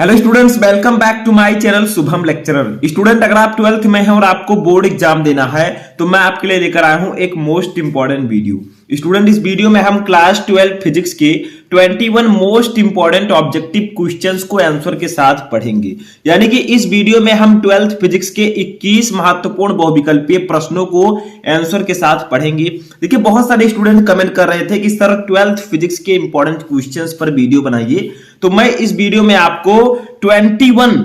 Hello students, welcome back to my channel Shubham lecturer. Student, अगर आप 12th में हैं और आपको बोर्ड एग्जाम देना है तो मैं आपके लिए लेकर आया हूं एक मोस्ट इंपॉर्टेंट वीडियो। स्टूडेंट, इस वीडियो में हम क्लास 12 फिजिक्स के 21 मोस्ट इंपॉर्टेंट ऑब्जेक्टिव क्वेश्चंस को आंसर के साथ पढ़ेंगे। यानी कि इस वीडियो में हम 12th फिजिक्स के 21 महत्वपूर्ण बहुविकल्पीय प्रश्नों को आंसर के साथ पढ़ेंगे। देखिए, बहुत सारे स्टूडेंट कमेंट कर रहे थे कि सर 12th फिजिक्स के इंपॉर्टेंट क्वेश्चंस पर वीडियो बनाइए, तो मैं इस वीडियो में आपको 21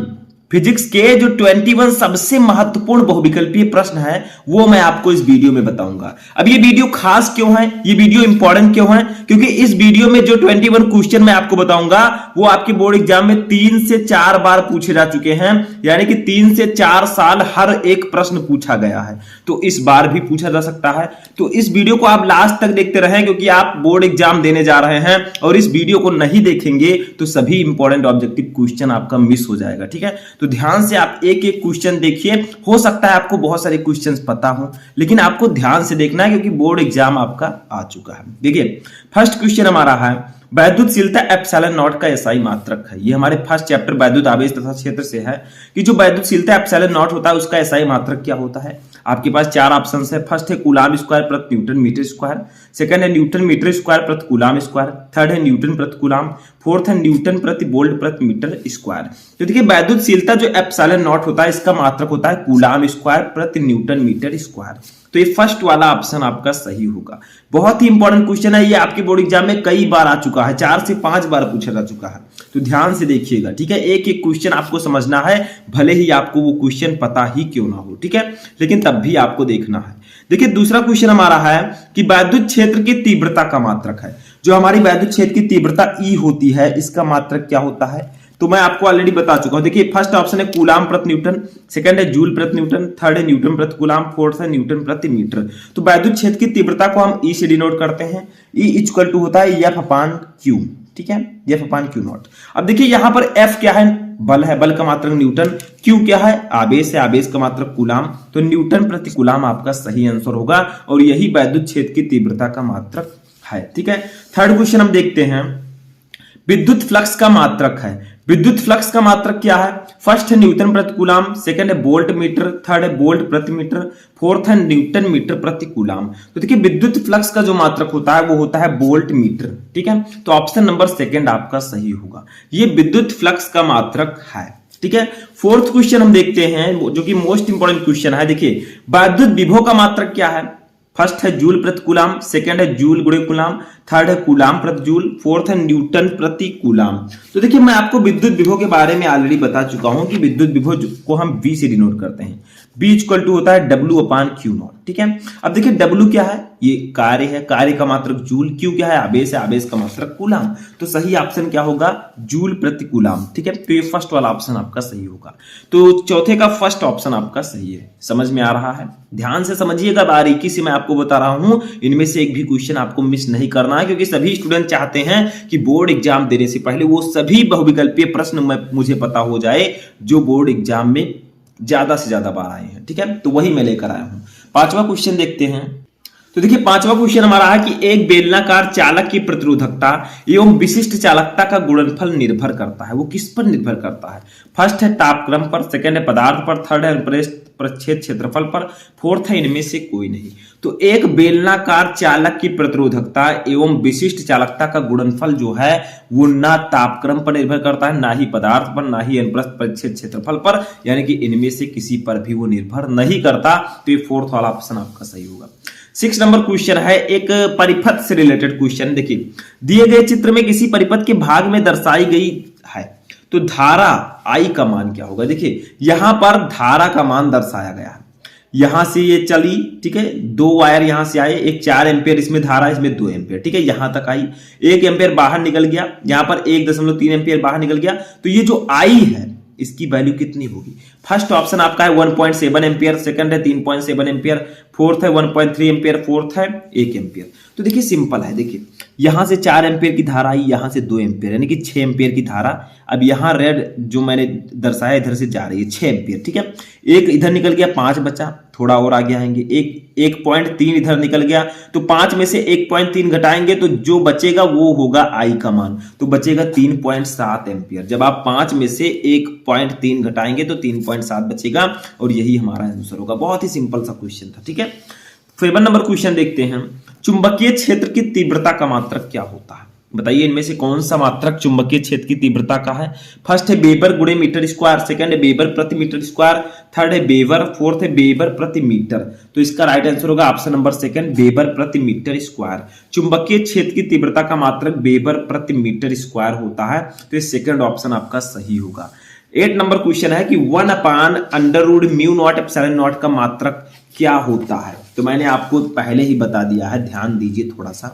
फिजिक्स के जो 21 सबसे महत्वपूर्ण बहुविकल्पीय प्रश्न है वो मैं आपको इस वीडियो में बताऊंगा। अब ये वीडियो खास क्यों है, ये वीडियो इंपॉर्टेंट क्यों है? क्योंकि इस वीडियो में जो 21 क्वेश्चन मैं आपको बताऊंगा वो आपके बोर्ड एग्जाम में 3 से 4 बार पूछे जा चुके हैं। यानी कि 3 से 4 साल हर एक प्रश्न पूछा गया है, तो इस बार भी पूछा जा सकता है। तो इस वीडियो को आप लास्ट तक देखते रहें, क्योंकि आप बोर्ड एग्जाम देने जा रहे हैं और इस वीडियो को नहीं देखेंगे तो सभी इंपॉर्टेंट ऑब्जेक्टिव क्वेश्चन आपका मिस हो जाएगा। ठीक है, तो ध्यान से आप एक एक क्वेश्चन देखिए। हो सकता है आपको बहुत सारे क्वेश्चंस पता हो, लेकिन आपको ध्यान से देखना है क्योंकि बोर्ड एग्जाम आपका आ चुका है। देखिए, फर्स्ट क्वेश्चन हमारा है वैद्युतशीलता एप्सिलॉन नॉट का एसआई मात्रक है। ये हमारे फर्स्ट चैप्टर वैद्युत आवेश तथा क्षेत्र से है कि जो वैद्युतशीलता एप्सिलॉन नॉट होता है उसका एसआई मात्रक क्या होता है। आपके पास 4 ऑप्शन है। फर्स्ट है कूलाम स्क्वायर प्रति न्यूटन मीटर स्क्वायर, सेकंड है न्यूटन मीटर स्क्वायर प्रति कूलाम स्क्वायर, थर्ड है न्यूटन प्रति कूलाम, फोर्थ है न्यूटन प्रति वोल्ट प्रति मीटर स्क्वायर। तो देखिए, वैद्युतशीलता जो एप्सिलॉन नॉट होता है इसका मात्रक होता है कूलाम स्क्वायर प्रति न्यूटन मीटर स्क्वायर। तो ये फर्स्ट वाला ऑप्शन आपका सही होगा। बहुत ही इंपॉर्टेंट क्वेश्चन है, ये आपके बोर्ड एग्जाम में कई बार आ चुका है, 4 से 5 बार पूछा जा चुका है। तो ध्यान से देखिएगा, ठीक है। एक एक क्वेश्चन आपको समझना है, भले ही आपको वो क्वेश्चन पता ही क्यों ना हो, ठीक है, लेकिन तब भी आपको देखना है। देखिए, दूसरा क्वेश्चन हमारा है कि वैद्युत क्षेत्र की तीव्रता का मात्रक है। जो हमारी वैद्युत क्षेत्र की तीव्रता ई होती है इसका मात्रक क्या होता है, तो मैं आपको ऑलरेडी बता चुका हूं। देखिए, फर्स्ट ऑप्शन है कूलाम प्रति न्यूटन, सेकंड है जूल प्रति न्यूटन, थर्ड है न्यूटन प्रति कूलाम, फोर्थ है न्यूटन प्रति मीटर। तो वैद्युत क्षेत्र की तीव्रता को हम ई से डिनोट करते हैं। ई इक्वल टू होता है एफ अपान क्यू, ठीक है, एफ अपान क्यू नॉट। अब देखिए, यहां पर एफ क्या है, बल है, बल का मात्रक न्यूटन, क्यू क्या है, आवेश है, आवेश का मात्रक कूलाम। तो न्यूटन प्रति कूलाम आपका सही आंसर होगा और यही वैद्युत क्षेत्र की तीव्रता का मात्रक है, ठीक है। थर्ड क्वेश्चन हम देखते हैं, विद्युत फ्लक्स का मात्रक है। विद्युत फ्लक्स का मात्रक क्या है? फर्स्ट है न्यूटन प्रति कूलाम, सेकंड है वोल्ट मीटर, थर्ड है वोल्ट प्रति मीटर, फोर्थ है न्यूटन मीटर प्रति कूलाम। तो देखिए, विद्युत फ्लक्स का जो मात्रक होता है वो होता है वोल्ट मीटर, ठीक है। तो ऑप्शन नंबर सेकंड आपका सही होगा, ये विद्युत फ्लक्स का मात्रक है, ठीक है। फोर्थ क्वेश्चन हम देखते हैं जो कि मोस्ट इंपॉर्टेंट क्वेश्चन है। देखिए, विद्युत विभव का मात्रक क्या है? फर्स्ट है जूल प्रति कूलाम, सेकंड है जूल गुणे कूलाम, थर्ड है कूलाम प्रति जूल, फोर्थ है न्यूटन प्रति कूलाम। तो देखिए, मैं आपको विद्युत विभव के बारे में ऑलरेडी बता चुका हूं कि विद्युत विभव को हम V से डिनोट करते हैं। V इक्वल टू होता है W अपान क्यू नॉट, ठीक है। अब देखिए, W क्या है, ये कार्य है, कार्य का मात्रक जूल, क्यू क्या है, आवेश है, आवेश का मात्रक कूलाम। तो सही ऑप्शन क्या होगा, जूल प्रति कूलाम, ठीक है। तो ये फर्स्ट वाला ऑप्शन आपका सही होगा। तो चौथे का फर्स्ट ऑप्शन आपका सही है। समझ में आ रहा है? ध्यान से समझिएगा, बारीकी से मैं आपको बता रहा हूं, इनमें से एक भी क्वेश्चन आपको मिस नहीं करना है, क्योंकि सभी स्टूडेंट चाहते हैं कि बोर्ड एग्जाम देने से पहले वो सभी बहुविकल्पीय प्रश्न मुझे पता हो जाए जो बोर्ड एग्जाम में ज्यादा से ज्यादा बार आए हैं, ठीक है। तो वही मैं लेकर आया हूं। पांचवा क्वेश्चन देखते हैं। तो देखिए, पांचवा क्वेश्चन हमारा है कि एक बेलनाकार चालक की प्रतिरोधकता एवं विशिष्ट चालकता का गुणनफल निर्भर करता है। वो किस पर निर्भर करता है? फर्स्ट है तापक्रम पर, सेकंड है पदार्थ पर, थर्ड है प्रच्छेद क्षेत्रफल पर, फोर्थ है इनमें से कोई नहीं। तो एक बेलनाकार चालक की प्रतिरोधकता एवं विशिष्ट चालकता का गुणनफल जो है वो ना तापक्रम पर निर्भर करता है, ना ही पदार्थ पर, ना ही अनुप्रस्थ प्रच्छेद क्षेत्रफल पर, यानी कि इनमें से किसी पर भी वो निर्भर नहीं करता। तो ये फोर्थ वाला ऑप्शन आपका सही होगा। 6 नंबर क्वेश्चन है एक परिपथ से रिलेटेड क्वेश्चन। देखिए, दिए गए चित्र में किसी परिपथ के भाग में दर्शाई गई है, तो धारा आई का मान क्या होगा? देखिए, यहां पर धारा का मान दर्शाया गया है। यहां से ये चली, ठीक है, 2 वायर यहां से आए, एक 4 एम्पियर इसमें धारा, इसमें 2 एम्पियर, ठीक है, यहां तक आई, 1 एम्पियर बाहर निकल गया, यहां पर 1.3 एम्पियर बाहर निकल गया। तो ये जो आई है इसकी वैल्यू कितनी होगी? फर्स्ट ऑप्शन आपका है 1.7 एम्पियर, सेकंड है 3.7 एम्पियर, फोर्थ है 1.3 एम्पियर, फोर्थ है 1 एम्पियर। तो देखिए, सिंपल है। देखिए, यहां से 4 एम्पियर की धारा आई, यहां से 2 एम्पियर, यानी कि 6 एम्पियर की धारा अब यहां रेड जो मैंने दर्शाया इधर से जा रही है 6 एम्पियर, ठीक है। एक इधर निकल गया, 5 बचा, थोड़ा और आगे आएंगे, 1.3 इधर निकल गया, तो 5 में से 1.3 घटाएंगे तो जो बचेगा वो होगा आई का मान, तो बचेगा 3.7 एम्पियर। जब आप 5 में से 1.3 घटाएंगे तो 3.7 बचेगा और यही हमारा आंसर होगा। बहुत ही सिंपल सा क्वेश्चन था, ठीक है। 7 नंबर क्वेश्चन देखते हैं। चुंबकीय क्षेत्र की तीव्रता का मात्रक क्या होता है? बताइए इनमें से कौन सा मात्रक चुंबकीय क्षेत्र की तीव्रता का है? फर्स्ट है वेबर गुणे मीटर स्क्वायर, सेकंड है वेबर प्रति मीटर स्क्वायर, थर्ड है वेबर, फोर्थ है वेबर प्रति मीटर। तो इसका राइट आंसर होगा ऑप्शन नंबर सेकंड, वेबर प्रति मीटर स्क्वायर। चुंबकीय क्षेत्र की तीव्रता का मात्रक वेबर प्रति मीटर स्क्वायर होता है, तो ये सेकंड ऑप्शन आपका सही होगा। 8 नंबर क्वेश्चन है कि 1/√μ0 का मात्रक क्या होता है? तो मैंने आपको पहले ही बता दिया है, ध्यान दीजिए थोड़ा सा,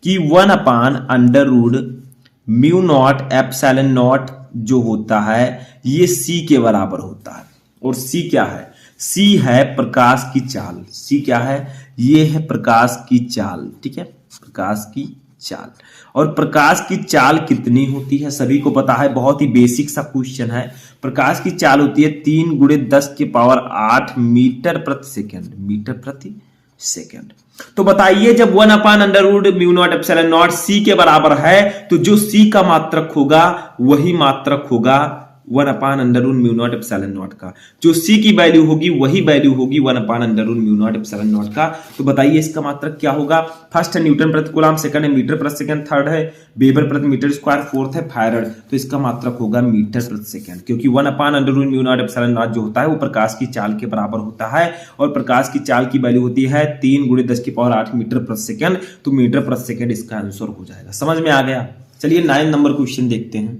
कि 1/√μ0 जो होता है ये c के बराबर होता है। और c क्या है? c है प्रकाश की चाल। c क्या है? ये है प्रकाश की चाल, ठीक है, प्रकाश की चाल। और प्रकाश की चाल कितनी होती है सभी को पता है, बहुत ही बेसिक सा क्वेश्चन है। प्रकाश की चाल होती है 3 × 10⁸ मीटर प्रति सेकंड, मीटर प्रति सेकंड। तो बताइए जब 1/√μ0 c के बराबर है तो जो c का मात्रक होगा वही मात्रक होगा 1/√μ0 का। जो c की वैल्यू होगी वही वैल्यू होगी 1/√μ0 का। तो बताइए इसका मात्रक क्या होगा? फर्स्ट है न्यूटन प्रति कूलम, सेकंड है मीटर प्रति सेकंड, थर्ड है वेबर प्रति मीटर स्क्वायर, फोर्थ है फैराड। तो इसका मात्रक होगा मीटर प्रति सेकंड, क्योंकि 1/√μ0 जो होता है वो प्रकाश की चाल के बराबर होता है और प्रकाश की चाल की वैल्यू होती है 3 × 10⁸ मीटर प्रति सेकंड। तो मीटर प्रति सेकंड इसका आंसर हो जाएगा। समझ में आ गया? चलिए 9 नंबर क्वेश्चन देखते हैं।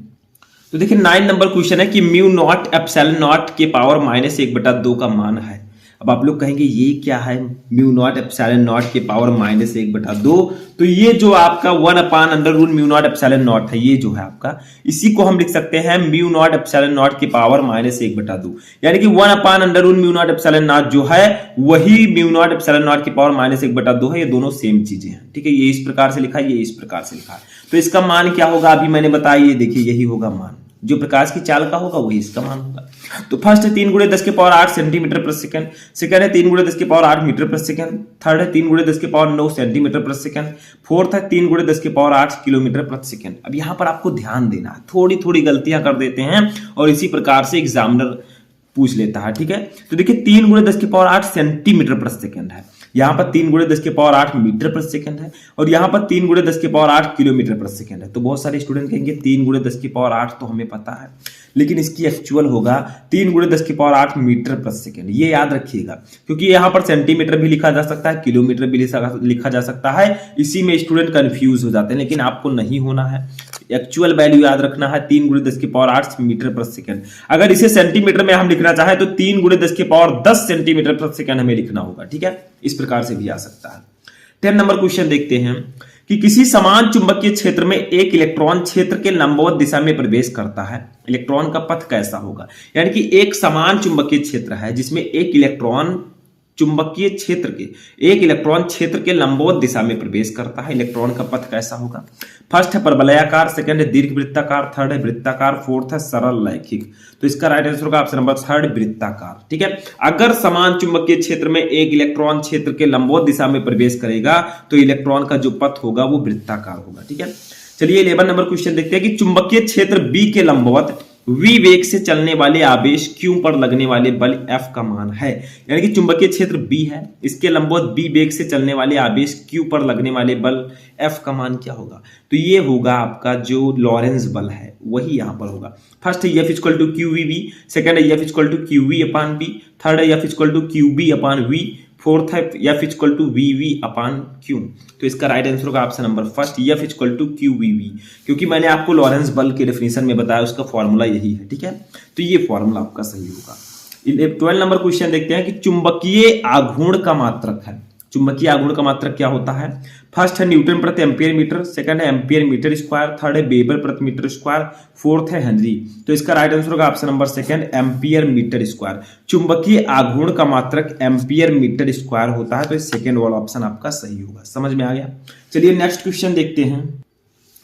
तो देखिए 9 नंबर क्वेश्चन है कि μ0ε0 के पावर -1/2 का मान है। अब आप लोग कहेंगे ये क्या है μ0ε0 के पावर -1/2? तो ये जो आपका 1/√μ0ε0 है, ये जो है आपका, इसी को हम लिख सकते हैं μ0ε0 के पावर -1/2, यानी कि 1/√μ0ε0 जो है वही μ0ε0 के पावर -1/2 है। ये दोनों सेम चीजें हैं, ठीक है। ये इस प्रकार से लिखा है, ये इस प्रकार से लिखा है। तो इसका मान क्या होगा अभी मैंने बताया, ये देखिए यही होगा मान, जो प्रकाश की चाल का होगा वही इसका मान होगा। तो फर्स्ट है 3 × 10⁸ सेंटीमीटर प्रति सेकंड, सेकंड है 3 × 10⁸ मीटर प्रति सेकंड, थर्ड है 3 × 10⁹ सेंटीमीटर प्रति सेकंड, फोर्थ है 3 × 10⁸ किलोमीटर प्रति सेकंड। अब यहाँ पर आपको ध्यान देना है, थोड़ी थोड़ी गलतियां कर देते हैं और इसी प्रकार से एग्जामिनर पूछ लेता है, ठीक है। तो देखिए 3 × 10⁸ सेंटीमीटर प्रति सेकंड है, यहाँ पर 3 × 10⁸ मीटर प्रति सेकंड है और यहाँ पर 3 × 10⁸ किलोमीटर प्रति सेकंड है। तो बहुत सारे स्टूडेंट कहेंगे 3 × 10⁸ तो हमें पता है, लेकिन इसकी एक्चुअल होगा 3 × 10⁸ मीटर प्रति सेकंड। ये याद रखिएगा, क्योंकि यहाँ पर सेंटीमीटर भी लिखा जा सकता है, किलोमीटर भी लिखा जा सकता है। इसी में स्टूडेंट कंफ्यूज हो जाते हैं, लेकिन आपको नहीं होना है। एक्चुअल वैल्यू याद रखना है 3 × 10⁸ मीटर प्रति सेकंड। अगर इसे सेंटीमीटर में हम लिखना चाहें तो 3 × 10⁻10 सेंटीमीटर प्रति सेकंड हमें लिखना होगा, ठीक है। इस प्रकार से भी आ सकता है। 10 नंबर क्वेश्चन देखते हैं कि किसी समान चुंबकीय क्षेत्र में एक इलेक्ट्रॉन क्षेत्र के लंबवत दिशा में प्रवेश करता है, इलेक्ट्रॉन का पथ कैसा होगा? यानी कि एक समान चुंबकीय क्षेत्र है जिसमें एक इलेक्ट्रॉन चुंबकीय क्षेत्र के एक इलेक्ट्रॉन क्षेत्र के लंबवत दिशा में प्रवेश करता है, इलेक्ट्रॉन का पथ कैसा होगा? फर्स्ट है परवलयाकार, सेकंड है दीर्घवृत्ताकार, थर्ड है वृत्ताकार, फोर्थ है सरल रैखिक। तो इसका राइट आंसर होगा ऑप्शन नंबर थर्ड, वृत्ताकार, ठीक है। अगर समान चुंबकीय क्षेत्र में एक इलेक्ट्रॉन क्षेत्र के लंबवत दिशा में प्रवेश करेगा तो इलेक्ट्रॉन का जो पथ होगा वो वृत्ताकार होगा, ठीक है। चलिए 11 नंबर क्वेश्चन देखते हैं कि चुंबकीय क्षेत्र बी के लंबवत v वेग से चलने वाले आवेश q पर लगने वाले बल F का मान है। यानी कि चुंबकीय क्षेत्र B है, इसके लंबवत b वेग से चलने वाले आवेश q पर लगने वाले बल F का मान क्या होगा? तो ये होगा आपका जो लॉरेंस बल है वही यहाँ पर होगा। फर्स्ट है F = QVB, सेकंड है F = QV/B, थर्ड है F = QB/V, फोर्थ है F = VV/Q। तो इसका राइट आंसर होगा option number first, F = QVV, क्योंकि मैंने आपको लॉरेंस बल के डेफिनेशन में बताया उसका फॉर्मूला यही है, ठीक है। तो ये फॉर्मूला आपका सही होगा। 12 नंबर क्वेश्चन देखते हैं कि चुंबकीय आघूर्ण का मात्रक है। चुंबकीय आघूर्ण का मात्रक क्या होता है? फर्स्ट है न्यूटन प्रति एम्पियर मीटर, सेकंड है एम्पियर मीटर स्क्वायर, थर्ड है वेबर प्रति मीटर स्क्वायर, फोर्थ है हेनरी। तो इसका राइट आंसर होगा option number second, ampere metre square. चुंबकीय आघूर्ण का मात्रक एम्पियर मीटर स्क्वायर होता है, तो सेकंड वाला ऑप्शन आपका सही होगा। समझ में आ गया? चलिए नेक्स्ट क्वेश्चन देखते हैं।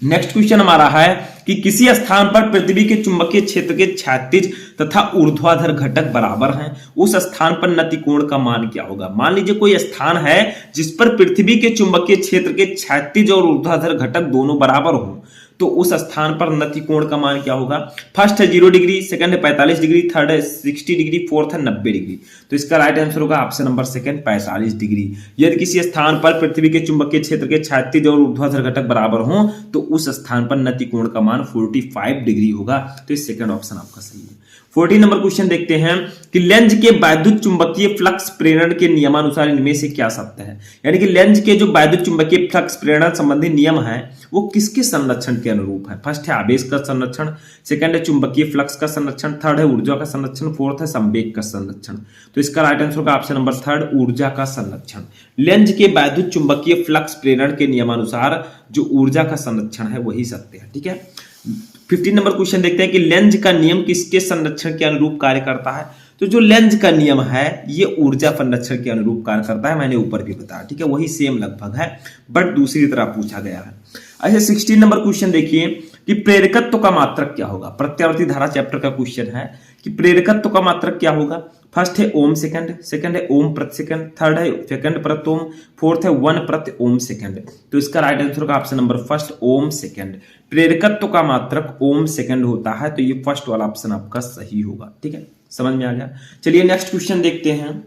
नेक्स्ट क्वेश्चन हमारा है कि किसी स्थान पर पृथ्वी के चुंबकीय क्षेत्र के क्षैतिज तथा ऊर्ध्वाधर घटक बराबर हैं, उस स्थान पर नतिकोण का मान क्या होगा? मान लीजिए कोई स्थान है जिस पर पृथ्वी के चुंबकीय क्षेत्र के क्षैतिज और ऊर्ध्वाधर घटक दोनों बराबर हो, तो उस स्थान पर नतिकोण का मान क्या होगा? फर्स्ट है 0 डिग्री, सेकंड है 45 डिग्री, थर्ड है 60 डिग्री, फोर्थ है 90 डिग्री। तो इसका राइट आंसर होगा ऑप्शन नंबर सेकंड, 45 डिग्री। यदि किसी स्थान पर पृथ्वी के चुंबकीय क्षेत्र के क्षैतिज और ऊर्ध्वाधर घटक बराबर हों तो उस स्थान पर नतिकोण का मान 45 डिग्री होगा। तो इस सेकंड ऑप्शन आपका सही है। 14 नंबर क्वेश्चन देखते हैं कि लेंज के वैद्युत चुंबकीय फ्लक्स प्रेरण के नियमानुसार इनमें से क्या सत्य है? यानी कि लेंज के जो वैद्युत चुंबकीय फ्लक्स प्रेरण संबंधी नियम है वो किसके संरक्षण के अनुरूप है? फर्स्ट है आवेश का संरक्षण, सेकंड है चुंबकीय फ्लक्स का संरक्षण, थर्ड है ऊर्जा का संरक्षण, फोर्थ है संवेग का संरक्षण। तो इसका राइट आंसर होगा ऑप्शन नंबर थर्ड, ऊर्जा का संरक्षण। लेंज के वैद्युत चुंबकीय फ्लक्स प्रेरण के नियमानुसार जो ऊर्जा का संरक्षण है वही सत्य है। ठीक है। 15 नंबर क्वेश्चन देखते हैं कि लेंज का नियम किसके संरक्षण के अनुरूप कार्य करता है? तो जो लेंज का नियम है ये ऊर्जा संरक्षण के अनुरूप कार्य करता है, मैंने ऊपर भी बताया। ठीक है, वही सेम लगभग है बट दूसरी तरह पूछा गया है। अच्छा 16 नंबर क्वेश्चन देखिए कि प्रेरकत्व का मात्रक क्या होगा? प्रत्यावर्ती धारा चैप्टर का क्वेश्चन है कि प्रेरकत्व का मात्रक क्या होगा? फर्स्ट है ओम सेकंड, सेकंड है ओम प्रति सेकंड, थर्ड है सेकंड प्रति ओम, फोर्थ है 1 प्रति ओम सेकंड। तो इसका राइट आंसर होगा ऑप्शन नंबर फर्स्ट, ओम सेकंड। प्रेरकत्व का मात्रक ओम सेकंड होता है, तो ये फर्स्ट वाला ऑप्शन आपका सही होगा। ठीक है, समझ में आ गया? चलिए नेक्स्ट क्वेश्चन देखते हैं।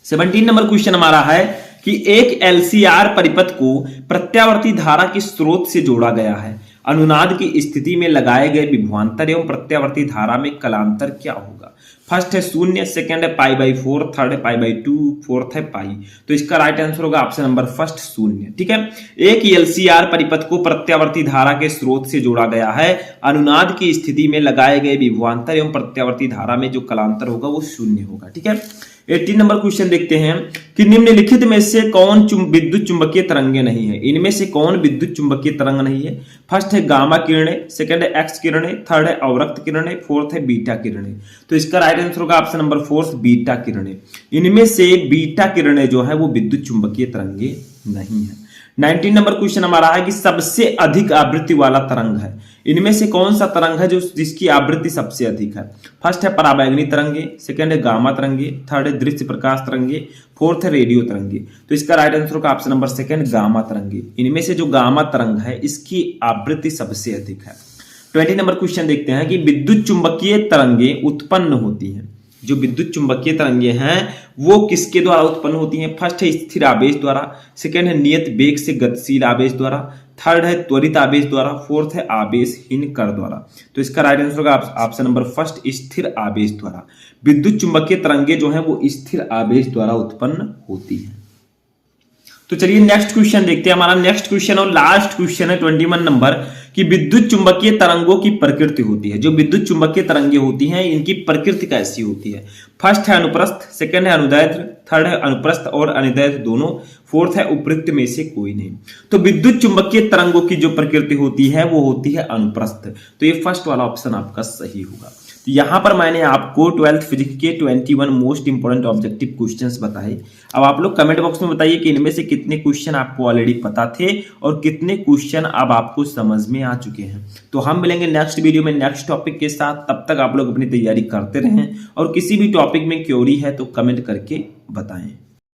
17 नंबर क्वेश्चन हमारा है कि एक एलसीआर परिपथ को प्रत्यावर्ती धारा के स्रोत से जोड़ा गया है, अनुनाद की स्थिति में लगाए गए विभवांतर एवं प्रत्यावर्ती धारा में कलांतर क्या होगा? फर्स्ट है 0, सेकंड है π/4, थर्ड है π/2, फोर्थ है पाई। तो इसका राइट आंसर होगा ऑप्शन नंबर फर्स्ट 0। ठीक है, एक एलसीआर परिपथ को प्रत्यावर्ती धारा के स्रोत से जोड़ा गया है, अनुनाद की स्थिति में लगाए गए विभवांतर एवं प्रत्यावर्ती धारा में जो कलांतर होगा वो 0 होगा। ठीक है। 18 नंबर क्वेश्चन देखते हैं कि निम्नलिखित में से कौन विद्युत चुंबकीय तरंगे नहीं है? इनमें से कौन विद्युत चुंबकीय तरंग नहीं है? फर्स्ट है गामा किरणें, सेकंड है एक्स किरणें, थर्ड है अवरक्त किरणें, फोर्थ है बीटा किरणें। तो इसका राइट आंसर होगा ऑप्शन नंबर फोर्थ, बीटा किरणें। इनमें से बीटा किरणें जो है वो विद्युत चुंबकीय तरंगे नहीं है। 19 नंबर क्वेश्चन हमारा है कि सबसे अधिक आवृत्ति वाला तरंग है, इनमें से कौन सा तरंग है जो जिसकी आवृत्ति सबसे अधिक है? फर्स्ट है पराबैंगनी तरंगे, सेकंड है गामा तरंगे, थर्ड है दृश्य प्रकाश तरंगे, फोर्थ है रेडियो तरंगे। तो इसका राइट आंसर होगा ऑप्शन नंबर सेकंड, गामा तरंगे। इनमें से जो गामा तरंग है इसकी आवृत्ति सबसे अधिक है। 20 नंबर क्वेश्चन देखते हैं कि विद्युत चुंबकीय तरंगे उत्पन्न होती हैं, जो विद्युत चुंबकीय तरंगे हैं वो किसके द्वारा उत्पन्न होती हैं? फर्स्ट है स्थिर आवेश द्वारा, सेकंड है नियत वेग से गतिशील आवेश द्वारा, थर्ड है त्वरित आवेश द्वारा, फोर्थ है आवेशहीन कण द्वारा। तो इसका राइट आंसर होगा ऑप्शन नंबर फर्स्ट, स्थिर आवेश द्वारा। विद्युत चुंबकीय तरंगे जो है वो स्थिर आवेश द्वारा उत्पन्न होती है। तो चलिए नेक्स्ट क्वेश्चन देखते हैं। हमारा नेक्स्ट क्वेश्चन और लास्ट क्वेश्चन है 21 नंबर कि विद्युत चुंबकीय तरंगों की प्रकृति होती है, जो विद्युत चुंबकीय तरंगे होती हैं इनकी प्रकृति कैसी होती है? फर्स्ट है अनुप्रस्थ, सेकंड है अनुदैर्ध्य, थर्ड है अनुप्रस्थ और अनुदैर्ध्य दोनों, फोर्थ है उपयुक्त में से कोई नहीं। तो विद्युत चुंबकीय तरंगों की जो प्रकृति होती है वो होती है अनुप्रस्थ। तो ये फर्स्ट वाला ऑप्शन आपका सही होगा। तो यहां पर मैंने आपको 12th फिजिक्स के 21 मोस्ट इंपोर्टेंट ऑब्जेक्टिव क्वेश्चंस बताए। अब आप लोग कमेंट बॉक्स में बताइए कि इनमें से कितने क्वेश्चन आपको ऑलरेडी पता थे और कितने क्वेश्चन अब आपको समझ में आ चुके हैं। तो हम मिलेंगे नेक्स्ट वीडियो में नेक्स्ट टॉपिक के साथ। तब तक आप लोग अपनी तैयारी करते रहें और किसी भी टॉपिक में क्वेरी है तो कमेंट करके बताएं।